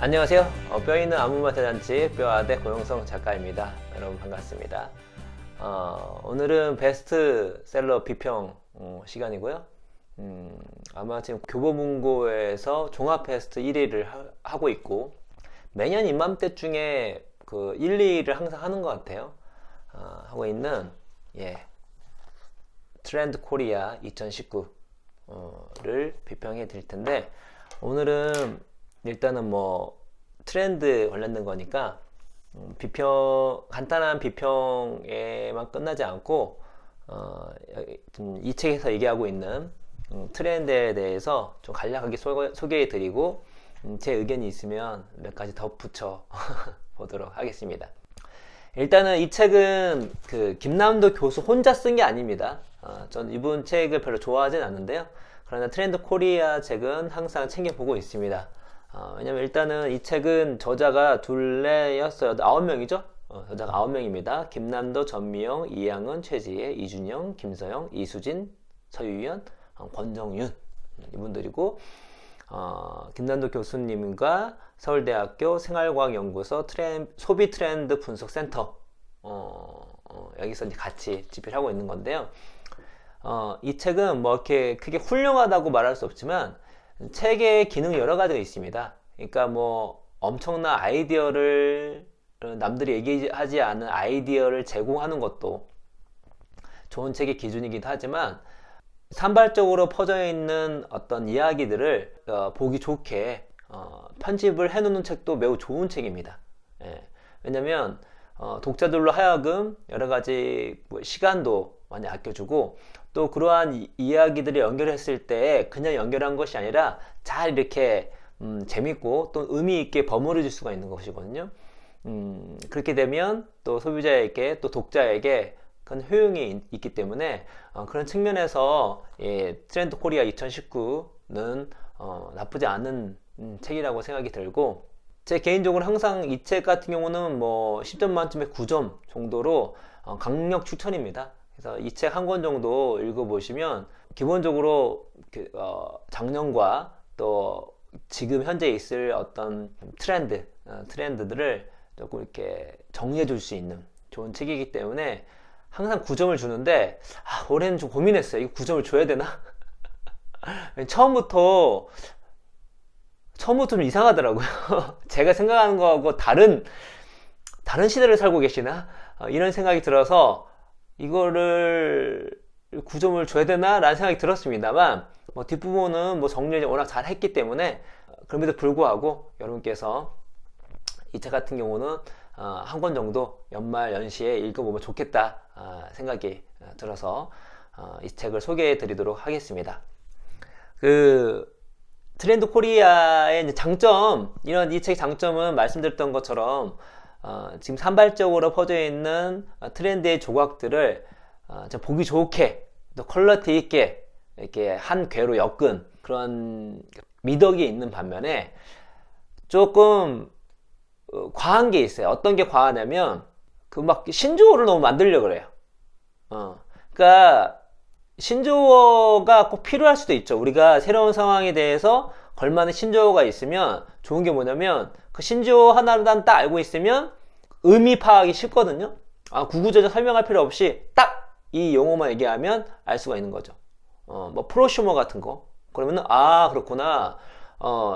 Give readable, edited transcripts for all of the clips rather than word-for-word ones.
안녕하세요. 뼈 있는 안무마 대잔치 뼈아대 고영성 작가입니다. 여러분 반갑습니다. 오늘은 베스트셀러 비평 시간이고요. 아마 지금 교보문고에서 종합베스트 1위를 하고 있고, 매년 이맘때쯤에 그 1, 2위를 항상 하는 것 같아요. 하고 있는 트렌드 코리아 2019를 비평해 드릴 텐데, 오늘은 일단은 뭐 트렌드 관련된 거니까 간단한 비평에만 끝나지 않고 이 책에서 얘기하고 있는 트렌드에 대해서 좀 간략하게 소개해 드리고, 제 의견이 있으면 몇 가지 덧붙여 보도록 하겠습니다. 일단은 이 책은 그 김남도 교수 혼자 쓴 게 아닙니다. 전 이분 책을 별로 좋아하진 않는데요. 그러나 트렌드 코리아 책은 항상 챙겨보고 있습니다. 왜냐면 일단은 이 책은 저자가 둘레였어요. 9명이죠? 저자가 9명입니다. 김남도, 전미영, 이양은, 최지혜, 이준영, 김서영, 이수진, 서유연, 권정윤, 이분들이고, 김남도 교수님과 서울대학교 생활과학연구소 소비 트렌드 분석센터 여기서 이제 같이 집필하고 있는 건데요. 이 책은 뭐 이렇게 크게 훌륭하다고 말할 수 없지만 책의 기능이 여러 가지가 있습니다. 그러니까 뭐 엄청난 아이디어를, 남들이 얘기하지 않은 아이디어를 제공하는 것도 좋은 책의 기준이기도 하지만, 산발적으로 퍼져 있는 어떤 이야기들을 보기 좋게 편집을 해 놓는 책도 매우 좋은 책입니다. 왜냐면 독자들로 하여금 여러 가지 시간도 많이 아껴주고, 또 그러한 이야기들을 연결했을 때 그냥 연결한 것이 아니라 잘 이렇게 재밌고 또 의미 있게 버무려 줄 수가 있는 것이거든요. 그렇게 되면 또 소비자에게, 또 독자에게 큰 효용이 있기 때문에 그런 측면에서 트렌드 코리아 2019는 나쁘지 않은 책이라고 생각이 들고, 제 개인적으로 항상 이 책 같은 경우는 뭐 10점 만점에 9점 정도로 강력 추천입니다. 그래서 이 책 한 권 정도 읽어보시면 기본적으로 작년과 또 지금 현재 있을 어떤 트렌드들을 조금 이렇게 정리해 줄 수 있는 좋은 책이기 때문에 항상 9점을 주는데, 올해는 좀 고민했어요. 이거 9점을 줘야 되나? 처음부터 좀 이상하더라고요. 제가 생각하는 거하고 다른 시대를 살고 계시나? 이런 생각이 들어서 이거를 9점을 줘야 되나? 라는 생각이 들었습니다만, 뭐 뒷부분은 뭐 정리를 워낙 잘 했기 때문에, 그럼에도 불구하고 여러분께서 이 책 같은 경우는 한 권 정도 연말 연시에 읽어보면 좋겠다 생각이 들어서 이 책을 소개해 드리도록 하겠습니다. 트렌드 코리아의 이제 장점, 이 책의 장점은 말씀드렸던 것처럼 지금 산발적으로 퍼져 있는 트렌드의 조각들을 보기 좋게, 또 퀄리티 있게 이렇게 한 궤로 엮은 그런 미덕이 있는 반면에 조금 과한 게 있어요. 어떤 게 과하냐면 막 신조어를 너무 만들려고 그래요. 그러니까 신조어가 꼭 필요할 수도 있죠. 우리가 새로운 상황에 대해서 걸맞는 신조어가 있으면 좋은 게 뭐냐면, 그 신조어 하나를 딱 알고 있으면 의미 파악이 쉽거든요. 구구절절 설명할 필요 없이 딱 이 용어만 얘기하면 알 수가 있는 거죠. 뭐 프로슈머 같은 거, 그러면은 그렇구나.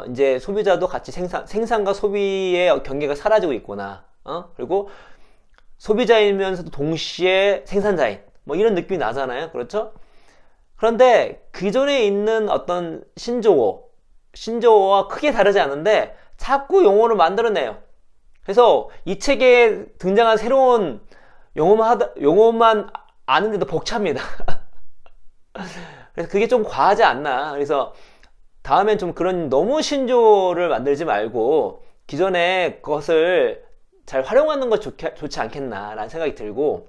이제 소비자도 같이 생산과 소비의 경계가 사라지고 있구나. 그리고 소비자이면서도 동시에 생산자인, 뭐 이런 느낌이 나잖아요. 그렇죠? 그런데 기존에 있는 어떤 신조어와 크게 다르지 않은데 자꾸 용어를 만들어내요. 그래서 이 책에 등장한 새로운 용어만 아는데도 벅찹니다. 그래서 그게 좀 과하지 않나. 그래서 다음엔 좀 그런 너무 신조어를 만들지 말고 기존의 것을 잘 활용하는 것이 좋지 않겠나라는 생각이 들고,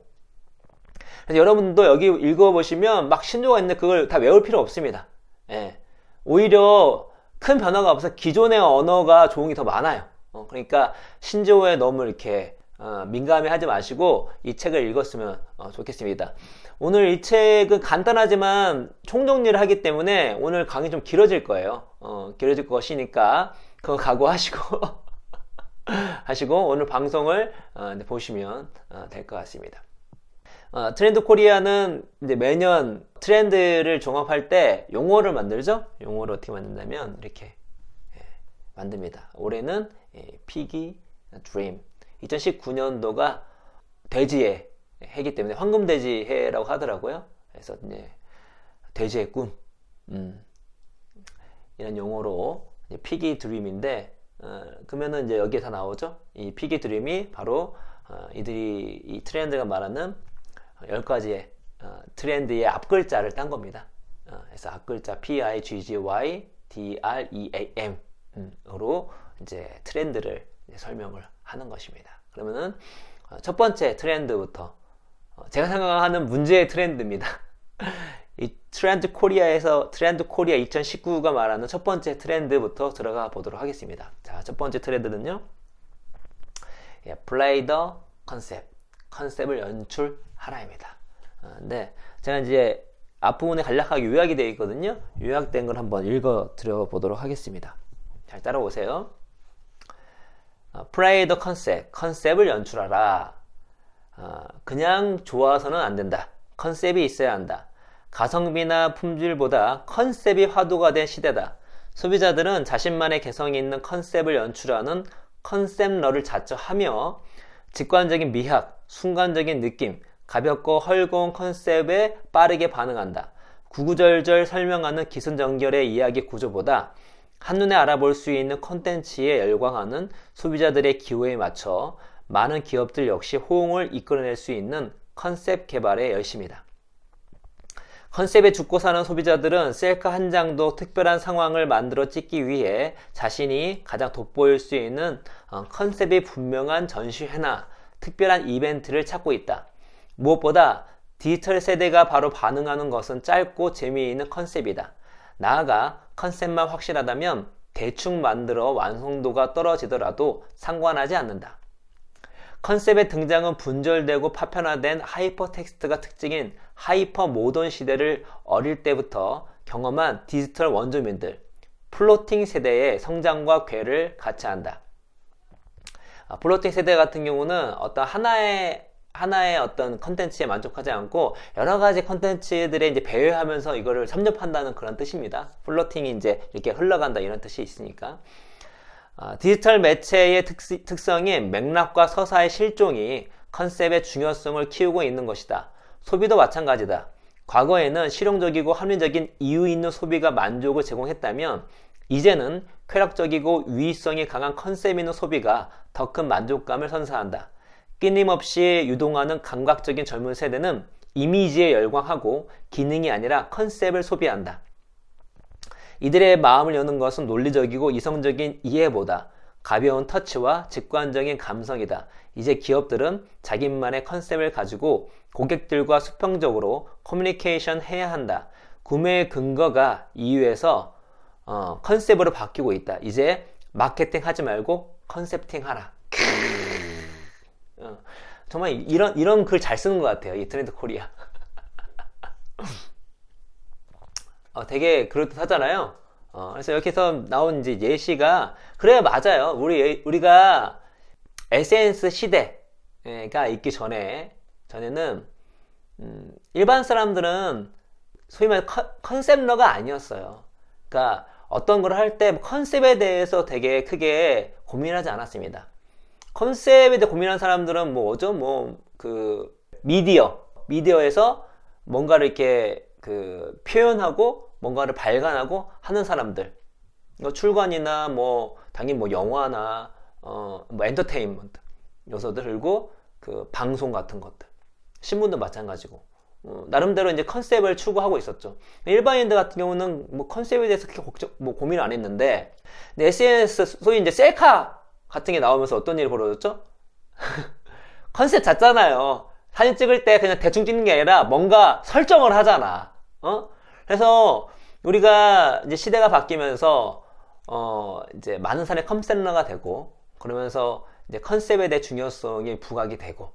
그래서 여러분도 여기 읽어보시면 막 신조어가 있는데 그걸 다 외울 필요 없습니다. 오히려 큰 변화가 없어서 기존의 언어가 좋은 게 더 많아요. 그러니까 신조어에 너무 이렇게 민감해하지 마시고 이 책을 읽었으면 좋겠습니다. 오늘 이 책은 간단하지만 총정리를 하기 때문에 오늘 강의 좀 길어질 거예요. 길어질 것이니까 그거 각오하시고 하시고 오늘 방송을 보시면 될 것 같습니다. 트렌드 코리아는 이제 매년 트렌드를 종합할 때 용어를 만들죠. 용어를 어떻게 만든다면 이렇게 만듭니다. 올해는 피기 드림, 2019년도가 돼지의 해기 때문에 황금돼지 해라고 하더라고요. 그래서 이제 돼지의 꿈, 이런 용어로 피기 드림인데, 그러면은 이제 여기에 다 나오죠. 이 피기 드림이 바로 이들이 이 트렌드가 말하는 10가지의 트렌드의 앞글자를 딴 겁니다. 그래서 앞글자 PIGGY DREAM 으로 이제 트렌드를 이제 설명을 하는 것입니다. 그러면은 첫 번째 트렌드부터, 제가 생각하는 문제의 트렌드입니다. 이 트렌드 코리아에서 트렌드 코리아 2019가 말하는 첫 번째 트렌드부터 들어가 보도록 하겠습니다. 자, 첫 번째 트렌드는요, play the concept, 컨셉을 연출하라입니다. 근데 제가 이제 앞부분에 간략하게 요약이 되어 있거든요. 요약된 걸 한번 읽어 드려 보도록 하겠습니다. 잘 따라오세요. play the concept, 컨셉을 연출하라. 그냥 좋아서는 안 된다. 컨셉이 있어야 한다. 가성비나 품질보다 컨셉이 화두가 된 시대다. 소비자들은 자신만의 개성이 있는 컨셉을 연출하는 컨셉러를 자처하며 직관적인 미학, 순간적인 느낌, 가볍고 헐거운 컨셉에 빠르게 반응한다. 구구절절 설명하는 기승전결의 이야기 구조보다 한눈에 알아볼 수 있는 콘텐츠에 열광하는 소비자들의 기호에 맞춰 많은 기업들 역시 호응을 이끌어낼 수 있는 컨셉 개발에 열심이다. 컨셉에 죽고 사는 소비자들은 셀카 한 장도 특별한 상황을 만들어 찍기 위해 자신이 가장 돋보일 수 있는 컨셉이 분명한 전시회나 특별한 이벤트를 찾고 있다. 무엇보다 디지털 세대가 바로 반응하는 것은 짧고 재미있는 컨셉이다. 나아가 컨셉만 확실하다면 대충 만들어 완성도가 떨어지더라도 상관하지 않는다. 컨셉의 등장은 분절되고 파편화된 하이퍼 텍스트가 특징인 하이퍼 모던 시대를 어릴 때부터 경험한 디지털 원주민들, 플로팅 세대의 성장과 궤를 같이 한다. 플로팅 세대 같은 경우는 어떤 하나의 어떤 컨텐츠에 만족하지 않고 여러 가지 컨텐츠들에 이제 배회하면서 이거를 섭렵한다는 그런 뜻입니다. 플로팅이 이제 이렇게 흘러간다 이런 뜻이 있으니까. 디지털 매체의 특성인 맥락과 서사의 실종이 컨셉의 중요성을 키우고 있는 것이다. 소비도 마찬가지다. 과거에는 실용적이고 합리적인 이유 있는 소비가 만족을 제공했다면 이제는 쾌락적이고 위의성이 강한 컨셉 있는 소비가 더 큰 만족감을 선사한다. 끊임없이 유동하는 감각적인 젊은 세대는 이미지에 열광하고 기능이 아니라 컨셉을 소비한다. 이들의 마음을 여는 것은 논리적이고 이성적인 이해보다 가벼운 터치와 직관적인 감성이다. 이제 기업들은 자기만의 컨셉을 가지고 고객들과 수평적으로 커뮤니케이션 해야 한다. 구매의 근거가 이유에서 컨셉으로 바뀌고 있다. 이제 마케팅 하지 말고 컨셉팅 하라. 정말 이런 글 잘 쓰는 것 같아요. 이 트렌드 코리아. 되게 그럴듯하잖아요. 그래서 여기서 나온 이제 예시가, 그래, 맞아요. 우리가 SNS 시대가 있기 전에는, 일반 사람들은 소위 말해 컨셉러가 아니었어요. 그러니까 어떤 걸 할 때 컨셉에 대해서 되게 크게 고민하지 않았습니다. 컨셉에 대해 고민하는 사람들은 뭐죠? 미디어에서 뭔가를 이렇게 표현하고 뭔가를 발간하고 하는 사람들, 출간이나 당연히 영화나 엔터테인먼트 요소들, 그리고 방송 같은 것들, 신문도 마찬가지고 나름대로 이제 컨셉을 추구하고 있었죠. 일반인들 같은 경우는 컨셉에 대해서 그렇게 고민을 안 했는데, 근데 SNS, 소위 이제 셀카 같은 게 나오면서 어떤 일이 벌어졌죠? 컨셉 잤잖아요. 사진 찍을 때 그냥 대충 찍는 게 아니라 뭔가 설정을 하잖아. 그래서 우리가 이제 시대가 바뀌면서 이제 많은 사람이 컨셉러가 되고, 그러면서 이제 컨셉에 대해 중요성이 부각이 되고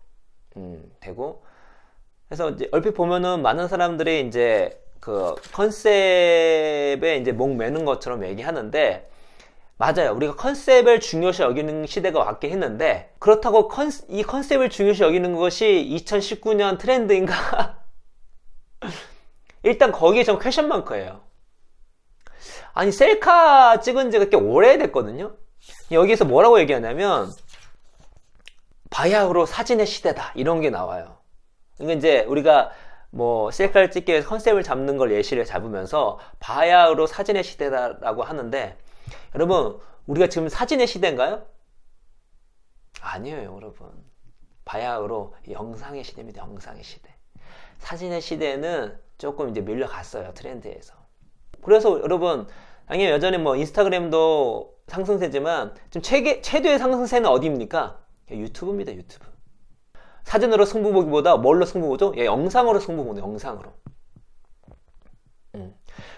그래서 이제 얼핏 보면은 많은 사람들이 이제 컨셉에 이제 목 매는 것처럼 얘기하는데, 맞아요. 우리가 컨셉을 중요시 여기는 시대가 왔긴 했는데, 그렇다고 이 컨셉을 중요시 여기는 것이 2019년 트렌드인가? 일단 거기에 전 퀘션 마크예요. 아니, 셀카 찍은 지가 꽤 오래됐거든요. 여기에서 뭐라고 얘기하냐면 바야흐로 사진의 시대다, 이런 게 나와요. 그러니까 이제 우리가 뭐 셀카를 찍기 위해서 컨셉을 잡는 걸 예시를 잡으면서 바야흐로 사진의 시대다라고 하는데, 여러분, 우리가 지금 사진의 시대인가요? 아니에요, 여러분. 바야흐로 영상의 시대입니다. 영상의 시대. 사진의 시대는 조금 이제 밀려갔어요, 트렌드에서. 그래서 여러분, 당연히 여전히 뭐 인스타그램도 상승세지만 지금 최대의 상승세는 어디입니까? 유튜브입니다, 유튜브. 사진으로 승부 보기보다 뭘로 승부 보죠? 예, 영상으로 승부 보네, 영상으로.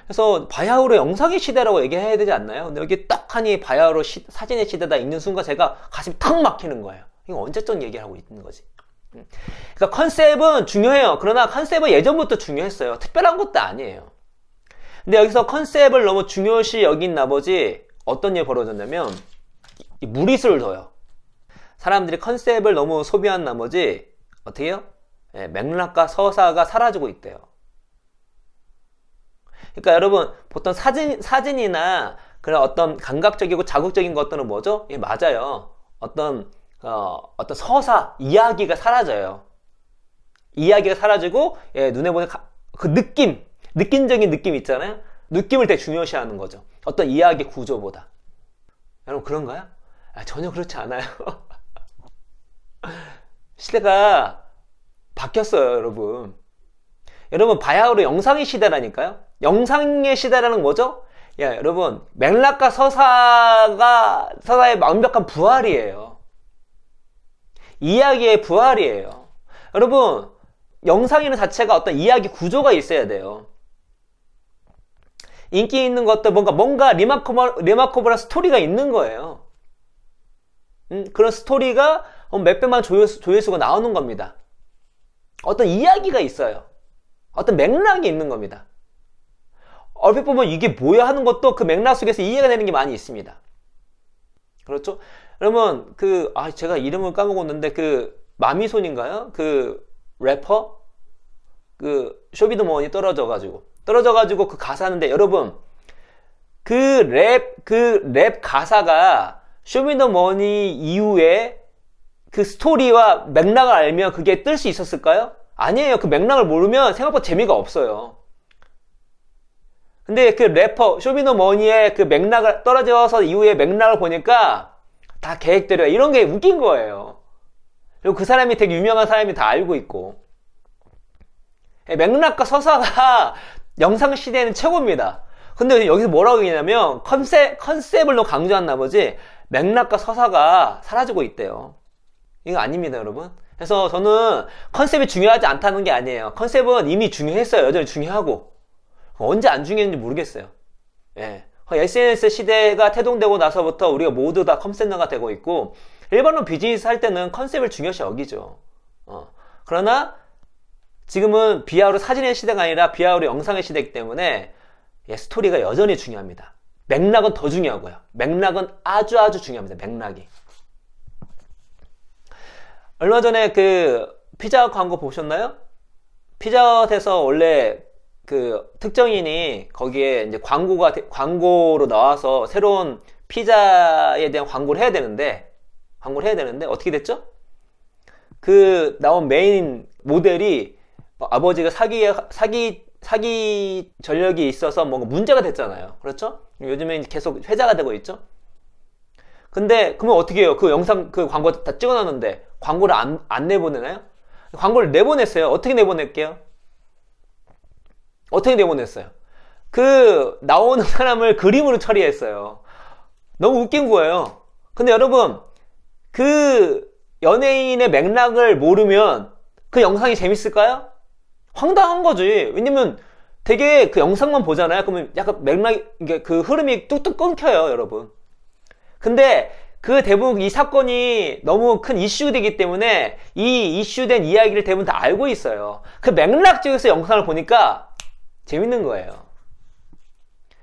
그래서 바야흐로 영상의 시대라고 얘기해야 되지 않나요? 근데 여기 떡하니 바야흐로 사진의 시대다 있는 순간 제가 가슴이 탁 막히는 거예요. 이거 언제적 얘기를 하고 있는 거지? 그러니까 컨셉은 중요해요. 그러나 컨셉은 예전부터 중요했어요. 특별한 것도 아니에요. 근데 여기서 컨셉을 너무 중요시 여긴 나머지 어떤 일이 벌어졌냐면 무리수를 둬요. 사람들이 컨셉을 너무 소비한 나머지 어떻게 해요? 예, 맥락과 서사가 사라지고 있대요. 그러니까 여러분, 보통 사진이나 그런 어떤 감각적이고 자극적인 것들은 뭐죠? 예, 맞아요. 어떤 서사, 이야기가 사라져요. 이야기가 사라지고, 예, 눈에 보는 그 느낌적인 느낌 있잖아요? 느낌을 되게 중요시 하는 거죠. 어떤 이야기 구조보다. 여러분, 그런가요? 아, 전혀 그렇지 않아요. 시대가 바뀌었어요, 여러분. 여러분, 바야흐로 영상의 시대라니까요? 영상의 시대라는 뭐죠? 야, 여러분, 맥락과 서사의 완벽한 부활이에요. 이야기의 부활이에요. 여러분, 영상이라는 자체가 어떤 이야기 구조가 있어야 돼요. 인기 있는 것도 뭔가 리마커블한 스토리가 있는 거예요. 그런 스토리가 몇백만 조회수가 나오는 겁니다. 어떤 이야기가 있어요. 어떤 맥락이 있는 겁니다. 얼핏 보면 이게 뭐야 하는 것도 그 맥락 속에서 이해가 되는 게 많이 있습니다. 그렇죠? 여러분, 제가 이름을 까먹었는데, 마미손인가요? 래퍼? 쇼비드머니 떨어져가지고 그 가사 하는데, 여러분, 랩 가사가 쇼비드머니 이후에 그 스토리와 맥락을 알면 그게 뜰 수 있었을까요? 아니에요. 그 맥락을 모르면 생각보다 재미가 없어요. 근데 그 래퍼, 쇼비더머니의 그 맥락을 떨어져서 이후에 맥락을 보니까 다 계획대로 이런 게 웃긴 거예요. 그리고 그 사람이 되게 유명한 사람이 다 알고 있고. 맥락과 서사가 영상 시대에는 최고입니다. 근데 여기서 뭐라고 얘기냐면 컨셉을 너무 강조한 나머지 맥락과 서사가 사라지고 있대요. 이거 아닙니다, 여러분. 그래서 저는 컨셉이 중요하지 않다는 게 아니에요. 컨셉은 이미 중요했어요. 여전히 중요하고. 언제 안 중요했는지 모르겠어요. 예. SNS 시대가 태동되고 나서부터 우리가 모두 다 컨셉러가 되고 있고, 일반론 비즈니스 할 때는 컨셉을 중요시 여기죠. 그러나 지금은 비하로 사진의 시대가 아니라 비하로 영상의 시대이기 때문에 스토리가 여전히 중요합니다. 맥락은 더 중요하고요. 맥락은 아주 중요합니다. 맥락이. 얼마 전에 피자헛 광고 보셨나요? 피자헛에서 원래 특정인이 거기에 이제 광고로 나와서 새로운 피자에 대한 광고를 해야 되는데 어떻게 됐죠? 나온 메인 모델이 아버지가 사기 전력이 있어서 뭔가 문제가 됐잖아요. 그렇죠? 요즘에 계속 회자가 되고 있죠? 근데 그러면 어떻게 해요? 그 영상 광고 다 찍어놨는데 광고를 안 내보내나요? 광고를 내보냈어요. 어떻게 내보낼게요? 어떻게 내보냈어요? 나오는 사람을 그림으로 처리했어요. 너무 웃긴 거예요. 근데 여러분, 연예인의 맥락을 모르면 그 영상이 재밌을까요? 황당한 거지. 왜냐면 되게 영상만 보잖아요. 그러면 약간 흐름이 뚝뚝 끊겨요, 여러분. 근데 대부분 이 사건이 너무 큰 이슈되기 때문에 이 이슈된 이야기를 대부분 다 알고 있어요. 그 맥락 쪽에서 영상을 보니까 재밌는 거예요.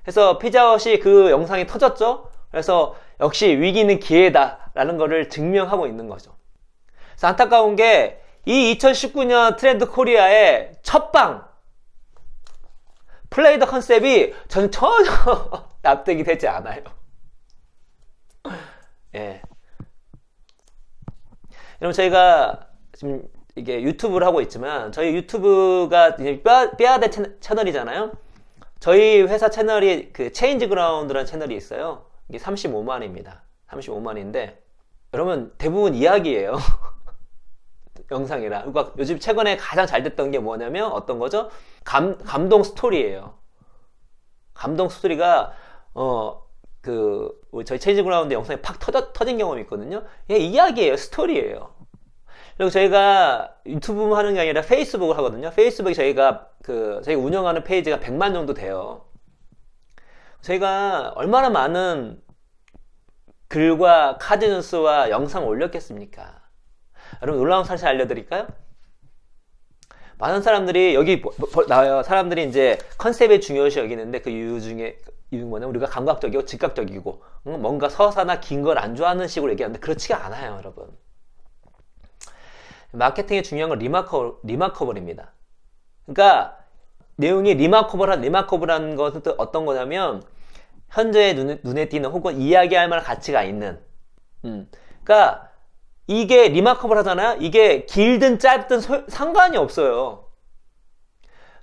그래서 피자헛이 영상이 터졌죠? 그래서 역시 위기는 기회다라는 것을 증명하고 있는 거죠. 그래서 안타까운 게 이 2019년 트렌드 코리아의 첫방 플레이더 컨셉이 저는 전혀 납득이 되지 않아요. 예. 여러분, 저희가 지금 이게 유튜브를 하고 있지만 저희 유튜브가 뼈아대 채널이잖아요. 저희 회사 채널이 그 체인지 그라운드라는 채널이 있어요. 이게 35만입니다. 35만인데 여러분 대부분 이야기예요. 영상이라. 그러니까 요즘 최근에 가장 잘 됐던 게 뭐냐면 어떤 거죠? 감동 스토리예요. 감동 스토리가 저희 체인지 그라운드 영상이 팍 터진 경험이 있거든요. 이게 이야기예요. 스토리예요. 그리고 저희가 유튜브 하는 게 아니라 페이스북을 하거든요. 페이스북에 저희가 운영하는 페이지가 100만 정도 돼요. 저희가 얼마나 많은 글과 카드 뉴스와 영상을 올렸겠습니까? 여러분, 놀라운 사실 알려드릴까요? 많은 사람들이 여기 나와요. 사람들이 이제 컨셉의 중요시 여기는데 그 이유 뭐냐면 우리가 감각적이고 즉각적이고 뭔가 서사나 긴 걸 안 좋아하는 식으로 얘기하는데 그렇지가 않아요, 여러분. 마케팅의 중요한 건 리마커블입니다. 그러니까 내용이 리마커블한 것은 또 어떤 거냐면 현재 눈에 띄는 혹은 이야기할 만한 가치가 있는. 그러니까 이게 리마커블 하잖아요. 이게 길든 짧든 상관이 없어요.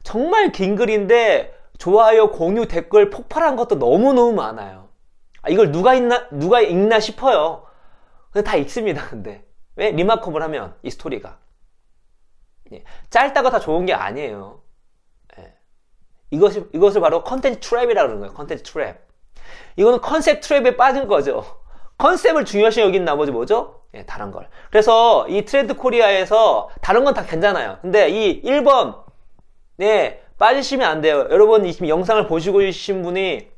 정말 긴 글인데 좋아요, 공유, 댓글 폭발한 것도 너무너무 많아요. 이걸 누가 읽나 싶어요. 근데 다 읽습니다. 근데 왜? 리마커블 하면 이 스토리가 짧다고 다 좋은 게 아니에요. 이것을 바로 컨텐츠 트랩이라고 그러는 거예요. 컨텐츠 트랩. 이거는 컨셉 트랩에 빠진 거죠. 컨셉을 중요시 여긴 나머지 뭐죠? 다른 걸. 그래서 이 트렌드 코리아에서 다른 건 다 괜찮아요. 근데 이 1번 빠지시면 안 돼요. 여러분 지금 영상을 보시고 계신 분이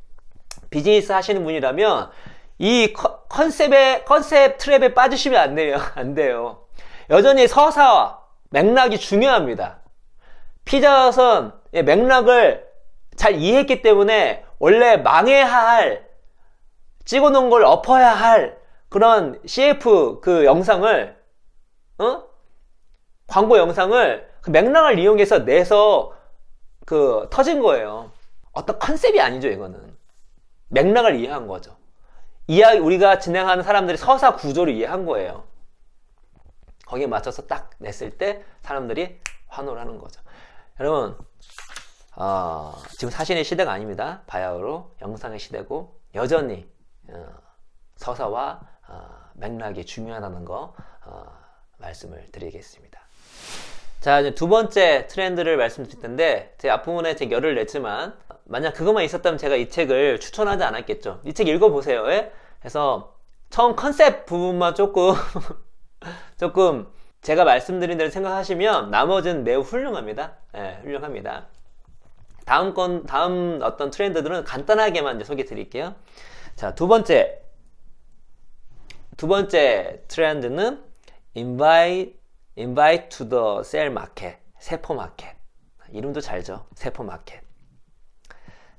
비즈니스 하시는 분이라면 이 컨셉 트랩에 빠지시면 안 돼요. 안 돼요. 여전히 서사와 맥락이 중요합니다. 피자헛은 맥락을 잘 이해했기 때문에 원래 망해야 할, 찍어놓은 걸 엎어야 할 그런 CF 그 영상을, 광고 영상을 그 맥락을 이용해서 내서 터진 거예요. 어떤 컨셉이 아니죠, 이거는. 맥락을 이해한 거죠. 우리가 진행하는 사람들이 서사 구조를 이해한 거예요. 거기에 맞춰서 딱 냈을 때 사람들이 환호를 하는 거죠. 여러분, 지금 사진의 시대가 아닙니다. 바야흐로 영상의 시대고 여전히 서사와 맥락이 중요하다는 거 말씀을 드리겠습니다. 자, 이제 두 번째 트렌드를 말씀드릴 텐데 제 앞부분에 제가 열을 냈지만 만약 그것만 있었다면 제가 이 책을 추천하지 않았겠죠. 이 책 읽어보세요. 그래서 처음 컨셉 부분만 조금 제가 말씀드린 대로 생각하시면 나머지는 매우 훌륭합니다. 훌륭합니다. 다음 어떤 트렌드들은 간단하게만 이제 소개해 드릴게요. 자, 두 번째 트렌드는 invite to the sell market, 세포 마켓. 이름도 잘죠. 세포 마켓.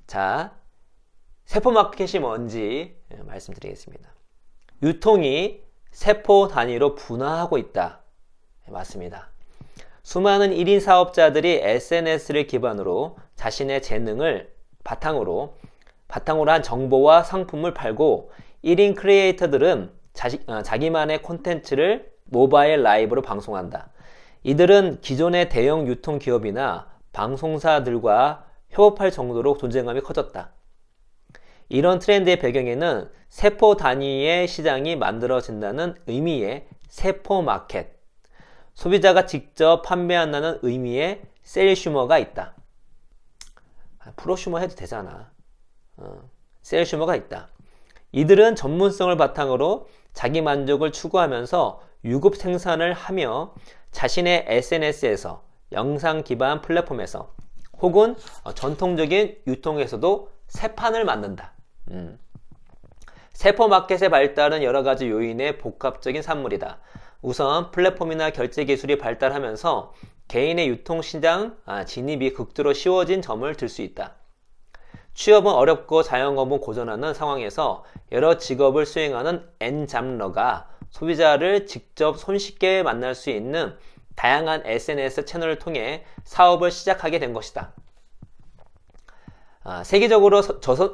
자, 세포 마켓이 뭔지 말씀드리겠습니다. 유통이 세포 단위로 분화하고 있다. 맞습니다. 수많은 1인 사업자들이 SNS를 기반으로 자신의 재능을 바탕으로 한 정보와 상품을 팔고 1인 크리에이터들은 자기만의 콘텐츠를 모바일 라이브로 방송한다. 이들은 기존의 대형 유통기업이나 방송사들과 협업할 정도로 존재감이 커졌다. 이런 트렌드의 배경에는 세포 단위의 시장이 만들어진다는 의미의 세포 마켓, 소비자가 직접 판매한다는 의미의 셀슈머가 있다. 프로슈머 해도 되잖아. 셀슈머가 있다. 이들은 전문성을 바탕으로 자기 만족을 추구하면서 유급 생산을 하며 자신의 SNS에서 영상 기반 플랫폼에서 혹은 전통적인 유통에서도 새 판을 만든다. 세포 마켓의 발달은 여러 가지 요인의 복합적인 산물이다. 우선 플랫폼이나 결제 기술이 발달하면서 개인의 유통시장 진입이 극도로 쉬워진 점을 들 수 있다. 취업은 어렵고 자영업은 고전하는 상황에서 여러 직업을 수행하는 N잡러가 소비자를 직접 손쉽게 만날 수 있는 다양한 SNS 채널을 통해 사업을 시작하게 된 것이다. 세계적으로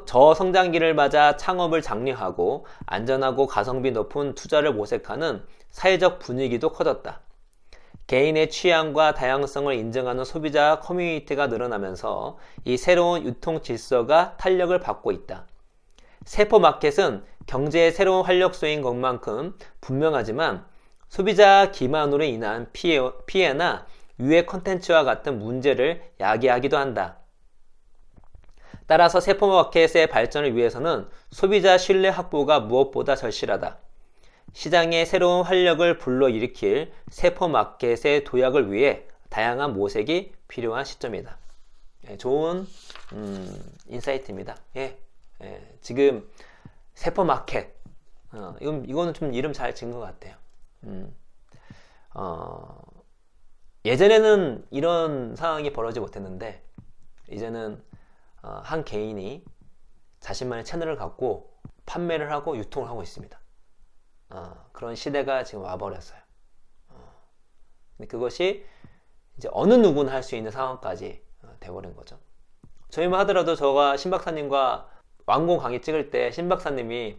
저성장기를 맞아 창업을 장려하고 안전하고 가성비 높은 투자를 모색하는 사회적 분위기도 커졌다. 개인의 취향과 다양성을 인정하는 소비자 커뮤니티가 늘어나면서 이 새로운 유통 질서가 탄력을 받고 있다. 세포마켓은 경제의 새로운 활력소인 것만큼 분명하지만 소비자 기만으로 인한 피해나 유해 콘텐츠와 같은 문제를 야기하기도 한다. 따라서 세포마켓의 발전을 위해서는 소비자 신뢰 확보가 무엇보다 절실하다. 시장의 새로운 활력을 불러일으킬 세포마켓의 도약을 위해 다양한 모색이 필요한 시점이다. 좋은 인사이트입니다. 지금 세포마켓 이거는 좀 이름 잘 지은 것 같아요. 예전에는 이런 상황이 벌어지지 못했는데 이제는 한 개인이 자신만의 채널을 갖고 판매를 하고 유통을 하고 있습니다. 그런 시대가 지금 와버렸어요. 근데 그것이 이제 어느 누구나 할 수 있는 상황까지 돼버린 거죠. 저희만 하더라도 저가 신박사님과 완공 강의 찍을 때 신박사님이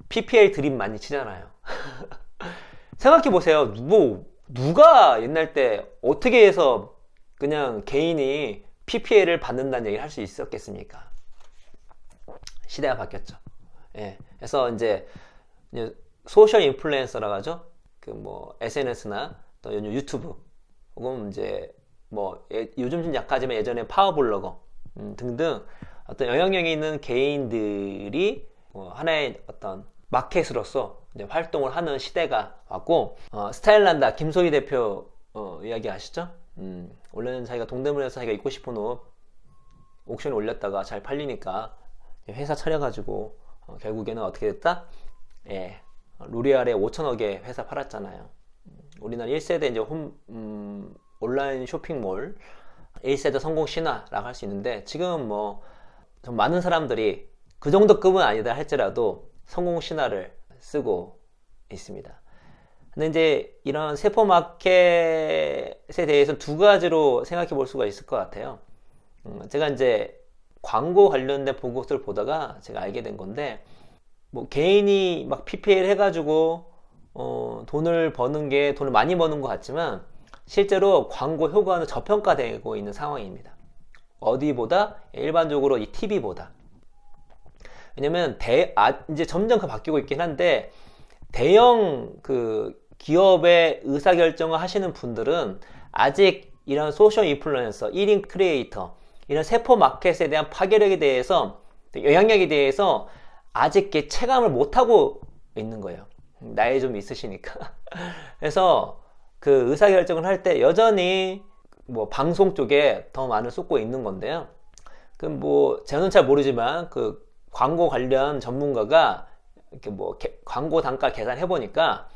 PPL 드립 많이 치잖아요. 생각해보세요. 누가 옛날 때 어떻게 해서 그냥 개인이 PPL을 받는다는 얘기를 할 수 있었겠습니까? 시대가 바뀌었죠. 그래서 이제 소셜 인플루엔서라고 하죠. 그 뭐 SNS나 또 유튜브 혹은 이제 뭐 요즘 좀 약하지만 예전에 파워블로거 등등 어떤 영향력이 있는 개인들이 하나의 어떤 마켓으로서 이제 활동을 하는 시대가 왔고 스타일난다 김소희 대표 이야기 아시죠? 원래는 자기가 동대문에서 자기가 입고 싶은 옷 옥션에 올렸다가 잘 팔리니까 회사 차려가지고 결국에는 어떻게 됐다? 로리알에 5천억에 회사 팔았잖아요. 우리나라 1세대 이제 온라인 쇼핑몰 1세대 성공 신화라고 할 수 있는데 지금 뭐 좀 많은 사람들이 그 정도 급은 아니다 할지라도 성공 신화를 쓰고 있습니다. 근데 이제 이런 세포마켓에 대해서 두 가지로 생각해 볼 수가 있을 것 같아요. 제가 이제 광고 관련된 보고서를 보다가 제가 알게 된 건데 뭐 개인이 막 PPL 해가지고 돈을 버는 게 돈을 많이 버는 것 같지만 실제로 광고 효과는 저평가되고 있는 상황입니다. 어디보다? 일반적으로 이 TV보다. 왜냐면 이제 점점 바뀌고 있긴 한데 대형 그 기업의 의사결정을 하시는 분들은 아직 이런 소셜 인플루언서, 1인 크리에이터, 이런 세포 마켓에 대한 파괴력에 대해서, 영향력에 대해서 아직 체감을 못하고 있는 거예요. 나이 좀 있으시니까. 그래서 그 의사결정을 할 때 여전히 뭐 방송 쪽에 더 많이 쏟고 있는 건데요. 그 뭐 저는 잘 모르지만 그 광고 관련 전문가가 이렇게 뭐 광고 단가 계산해 보니까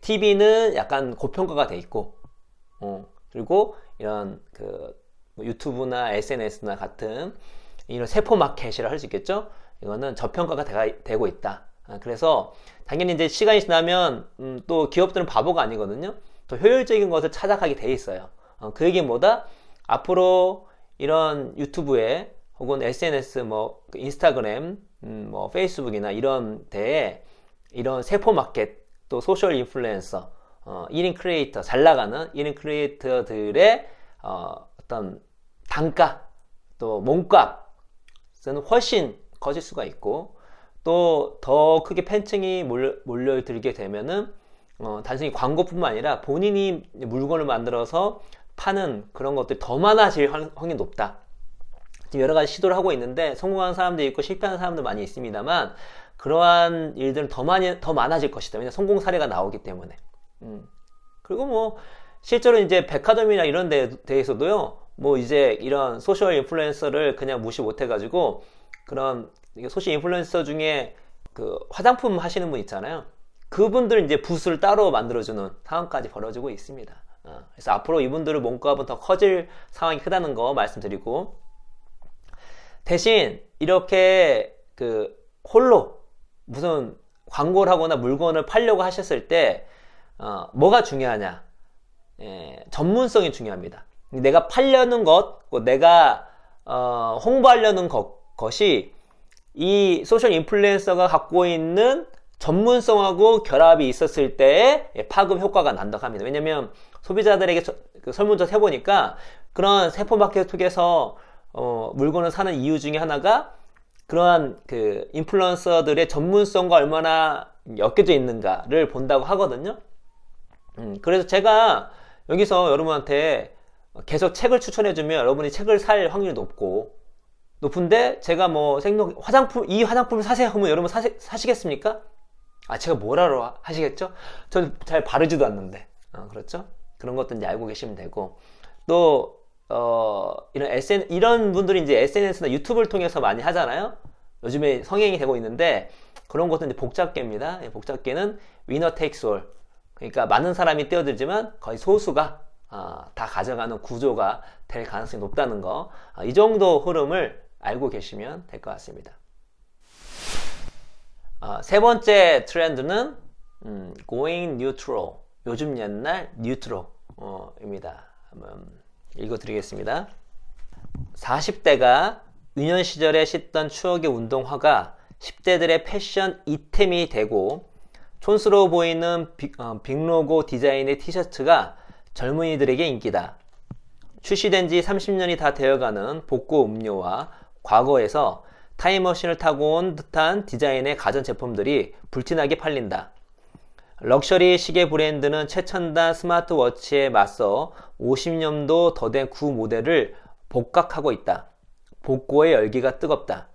TV는 약간 고평가가 돼 있고 그리고 이런 그 유튜브나 SNS나 같은 이런 세포 마켓이라 할 수 있겠죠. 이거는 저평가가 되고 있다. 그래서 당연히 이제 시간이 지나면 또 기업들은 바보가 아니거든요. 더 효율적인 것을 찾아가게 돼 있어요. 그 얘기는 뭐다? 앞으로 이런 유튜브에 혹은 SNS, 뭐 인스타그램, 뭐 페이스북이나 이런 데에 이런 세포 마켓 또 소셜 인플루엔서, 1인 크리에이터, 잘 나가는 1인 크리에이터들의 어떤 단가 또 몸값은 훨씬 커질 수가 있고 또 더 크게 팬층이 몰려들게 되면은 단순히 광고뿐만 아니라 본인이 물건을 만들어서 파는 그런 것들이 더 많아질 확률이 높다. 지금 여러 가지 시도를 하고 있는데 성공한 사람도 있고 실패하는 사람도 많이 있습니다만 그러한 일들은 더 많아질 것이다. 왜냐면 성공 사례가 나오기 때문에. 그리고 뭐 실제로 이제 백화점이나 이런 데에서도요. 뭐 이제 이런 소셜 인플루엔서를 그냥 무시 못 해가지고 그런 소셜 인플루엔서 중에 그 화장품 하시는 분 있잖아요. 그분들 이제 부스를 따로 만들어주는 상황까지 벌어지고 있습니다. 그래서 앞으로 이분들의 몸값은 더 커질 상황이 크다는 거 말씀드리고 대신 이렇게 홀로 무슨 광고를 하거나 물건을 팔려고 하셨을 때 뭐가 중요하냐? 전문성이 중요합니다. 내가 팔려는 것, 내가 홍보하려는 것이 이 소셜 인플루엔서가 갖고 있는 전문성하고 결합이 있었을 때의 파급 효과가 난다고 합니다. 왜냐면 소비자들에게 설문조사 해보니까 그런 세포마켓 속에서 물건을 사는 이유 중에 하나가 그러한 인플루언서들의 전문성과 얼마나 엮여져 있는가를 본다고 하거든요. 그래서 제가 여기서 여러분한테 계속 책을 추천해주면 여러분이 책을 살 확률이 높은데 제가 뭐 이 화장품을 사세요 하면 여러분 사시겠습니까? 제가 뭐라고 하시겠죠? 저는 잘 바르지도 않는데. 그렇죠? 그런 것도 이제 알고 계시면 되고. 또, 이런 분들이 이제 SNS나 유튜브를 통해서 많이 하잖아요? 요즘에 성행이 되고 있는데, 그런 것도 이제 복잡계입니다. 복잡계는 winner takes all. 그러니까 많은 사람이 뛰어들지만 거의 소수가 다 가져가는 구조가 될 가능성이 높다는 거. 이 정도 흐름을 알고 계시면 될 것 같습니다. 세 번째 트렌드는 going neutral, 요즘 옛날 뉴트로입니다. 한번 읽어드리겠습니다. 40대가 유년 시절에 신던 추억의 운동화가 10대들의 패션 이템이 되고 촌스러워 보이는 빅로고 디자인의 티셔츠가 젊은이들에게 인기다. 출시된 지 30년이 다 되어가는 복고 음료와 과거에서 타임머신을 타고 온 듯한 디자인의 가전제품들이 불티나게 팔린다. 럭셔리 시계 브랜드는 최첨단 스마트워치에 맞서 50년도 더 된 구 모델을 복각하고 있다. 복고의 열기가 뜨겁다.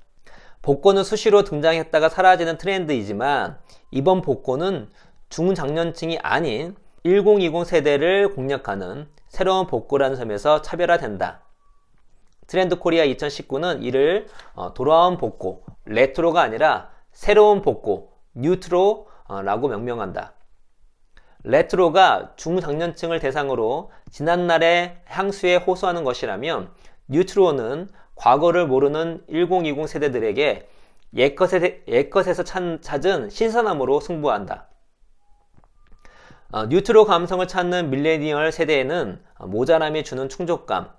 복고는 수시로 등장했다가 사라지는 트렌드이지만 이번 복고는 중장년층이 아닌 1020 세대를 공략하는 새로운 복고라는 점에서 차별화된다. 트렌드 코리아 2019는 이를 돌아온 복고, 레트로가 아니라 새로운 복고, 뉴트로라고 명명한다. 레트로가 중장년층을 대상으로 지난날의 향수에 호소하는 것이라면 뉴트로는 과거를 모르는 1020 세대들에게 옛것에서 찾은 신선함으로 승부한다. 뉴트로 감성을 찾는 밀레니얼 세대에는 모자람이 주는 충족감,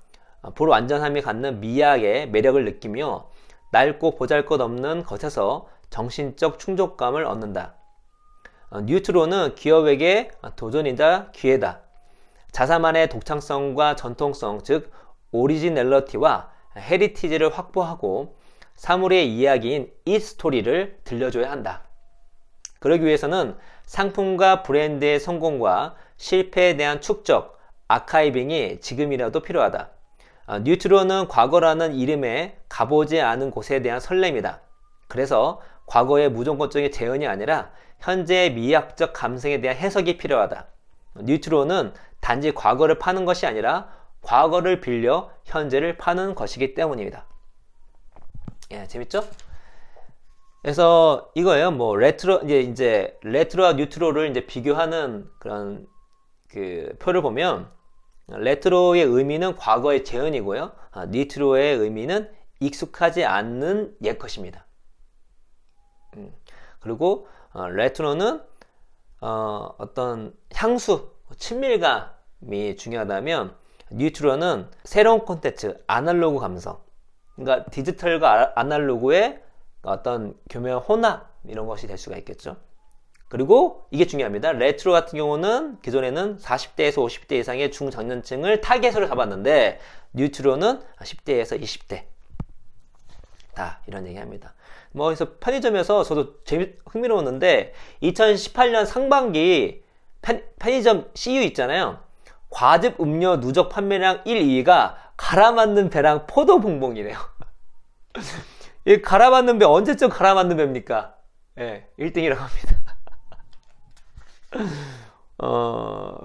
불완전함이 갖는 미학의 매력을 느끼며 낡고 보잘것없는 것에서 정신적 충족감을 얻는다. 뉴트로는 기업에게 도전이다 기회다. 자사만의 독창성과 전통성, 즉 오리지널리티와 헤리티지를 확보하고 사물의 이야기인 이 스토리를 들려줘야 한다. 그러기 위해서는 상품과 브랜드의 성공과 실패에 대한 축적, 아카이빙이 지금이라도 필요하다. 뉴트로는 과거라는 이름에 가보지 않은 곳에 대한 설렘이다. 그래서 과거의 무조건적인 재현이 아니라 현재의 미학적 감성에 대한 해석이 필요하다. 뉴트로는 단지 과거를 파는 것이 아니라 과거를 빌려 현재를 파는 것이기 때문입니다. 재밌죠? 그래서 이거예요. 뭐 레트로 이제 레트로와 뉴트로를 이제 비교하는 그런 표를 보면 레트로의 의미는 과거의 재현이고요. 뉴트로의 의미는 익숙하지 않는 옛것입니다. 그리고 레트로는 어떤 향수, 친밀감이 중요하다면 뉴트로는 새로운 콘텐츠, 아날로그 감성. 그러니까 디지털과 아날로그의 어떤 교묘한 혼합 이런 것이 될 수가 있겠죠. 그리고 이게 중요합니다. 레트로 같은 경우는 기존에는 40대에서 50대 이상의 중장년층을 타겟으로 잡았는데 뉴트로는 10대에서 20대 다 이런 얘기합니다. 뭐 그래서 편의점에서 저도 흥미로웠는데 2018년 상반기 편의점 CU 있잖아요. 과즙 음료 누적 판매량 1, 2위가 갈아만든 배랑 포도 봉봉이래요. 이 갈아만든 배 언제쯤 갈아만든 배입니까? 1등이라고 합니다.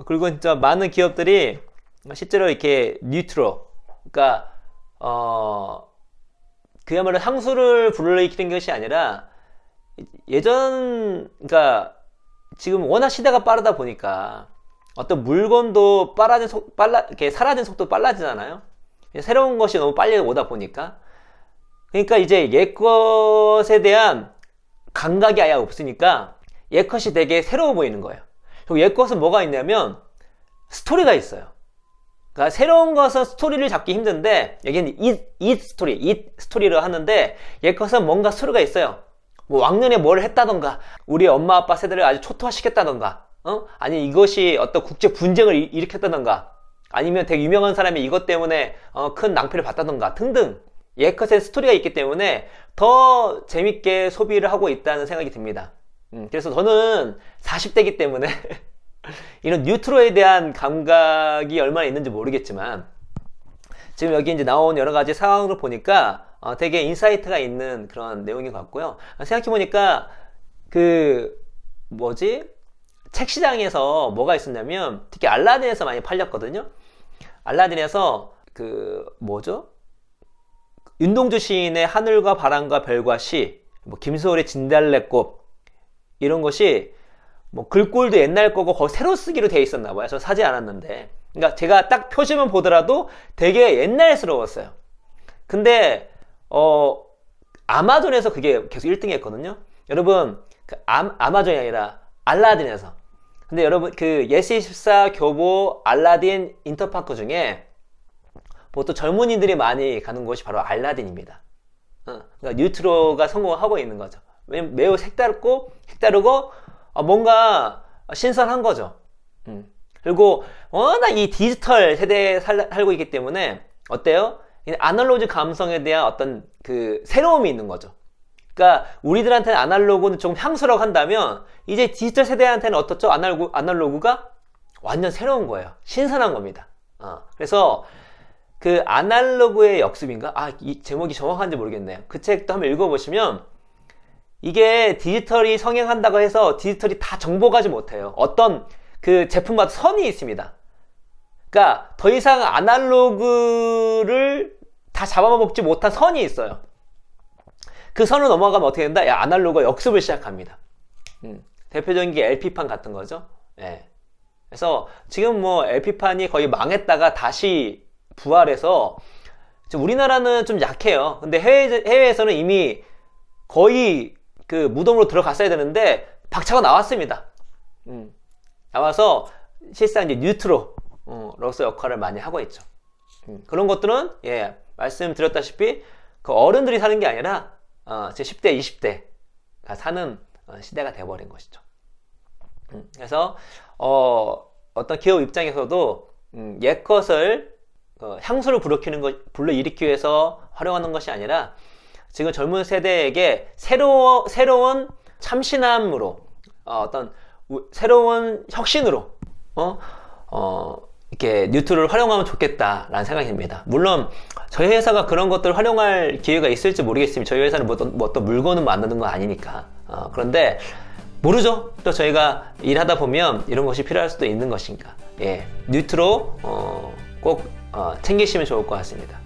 그리고 진짜 많은 기업들이 실제로 이렇게 뉴트로, 그러니까 그야말로 향수를 불러일으키는 것이 아니라 그러니까 지금 워낙 시대가 빠르다 보니까 어떤 물건도 이렇게 사라진 속도 빨라지잖아요. 새로운 것이 너무 빨리 오다 보니까 그러니까 이제 옛 것에 대한 감각이 아예 없으니까 옛 것이 되게 새로워 보이는 거예요. 그리고 옛 것은 뭐가 있냐면 스토리가 있어요. 그러니까 새로운 것은 스토리를 잡기 힘든데 여기는 잇 스토리를 하는데 옛 것은 뭔가 스토리가 있어요. 뭐 왕년에 뭘 했다던가 우리 엄마 아빠 세대를 아주 초토화시켰다던가 아니 이것이 어떤 국제 분쟁을 일으켰다던가 아니면 되게 유명한 사람이 이것 때문에 큰 낭패를 봤다던가 등등 옛것에 스토리가 있기 때문에 더 재밌게 소비를 하고 있다는 생각이 듭니다. 그래서 저는 40대이기 때문에 이런 뉴트로에 대한 감각이 얼마나 있는지 모르겠지만 지금 여기 이제 나온 여러 가지 상황을 보니까 되게 인사이트가 있는 그런 내용인 것 같고요. 생각해보니까 책 시장에서 뭐가 있었냐면 특히 알라딘에서 많이 팔렸거든요. 알라딘에서 윤동주 시인의 하늘과 바람과 별과 시, 김소월의 진달래꽃 이런 것이 글꼴도 옛날 거고 거의 새로 쓰기로 돼 있었나 봐요. 저 사지 않았는데. 그러니까 제가 딱 표지만 보더라도 되게 옛날스러웠어요. 근데 아마존에서 그게 계속 1등 했거든요. 여러분 아마존이 아니라 알라딘에서. 근데 여러분 예스24 교보 알라딘 인터파크 중에 보통 젊은이들이 많이 가는 곳이 바로 알라딘입니다. 그러니까 뉴트로가 성공하고 있는 거죠. 왜냐면 매우 색다르고 뭔가 신선한 거죠. 그리고 워낙 이 디지털 세대에 살고 있기 때문에 어때요? 아날로그 감성에 대한 어떤 새로움이 있는 거죠. 그러니까 우리들한테는 아날로그는 조금 향수라고 한다면 이제 디지털 세대한테는 어떻죠? 아날로그가 완전 새로운 거예요. 신선한 겁니다. 그래서 아날로그의 역습인가? 이 제목이 정확한지 모르겠네요. 그 책도 한번 읽어보시면 이게 디지털이 성행한다고 해서 디지털이 다 정복하지 못해요. 어떤 제품마다 선이 있습니다. 그러니까 더 이상 아날로그를 다 잡아먹지 못한 선이 있어요. 그 선을 넘어가면 어떻게 된다? 아날로그가 역습을 시작합니다. 대표적인 게 LP판 같은 거죠. 예. 그래서 지금 LP판이 거의 망했다가 다시 부활해서 우리나라는 좀 약해요. 근데 해외에서는 이미 거의 무덤으로 들어갔어야 되는데 박차가 나왔습니다. 나와서 실상 이제 뉴트로로서 역할을 많이 하고 있죠. 그런 것들은 말씀드렸다시피 어른들이 사는 게 아니라 제 10대, 20대가 사는 시대가 돼버린 것이죠. 그래서 어떤 기업 입장에서도 옛 것을 향수를 불러일으키기 위해서 활용하는 것이 아니라 지금 젊은 세대에게 새로운 참신함으로 어떤 새로운 혁신으로 이렇게 뉴트로를 활용하면 좋겠다라는 생각이 듭니다. 물론 저희 회사가 그런 것들을 활용할 기회가 있을지 모르겠습니다. 저희 회사는 어떤 물건을 만드는 건 아니니까. 그런데 모르죠. 또 저희가 일하다 보면 이런 것이 필요할 수도 있는 것인가. 뉴트로 꼭 챙기시면 좋을 것 같습니다.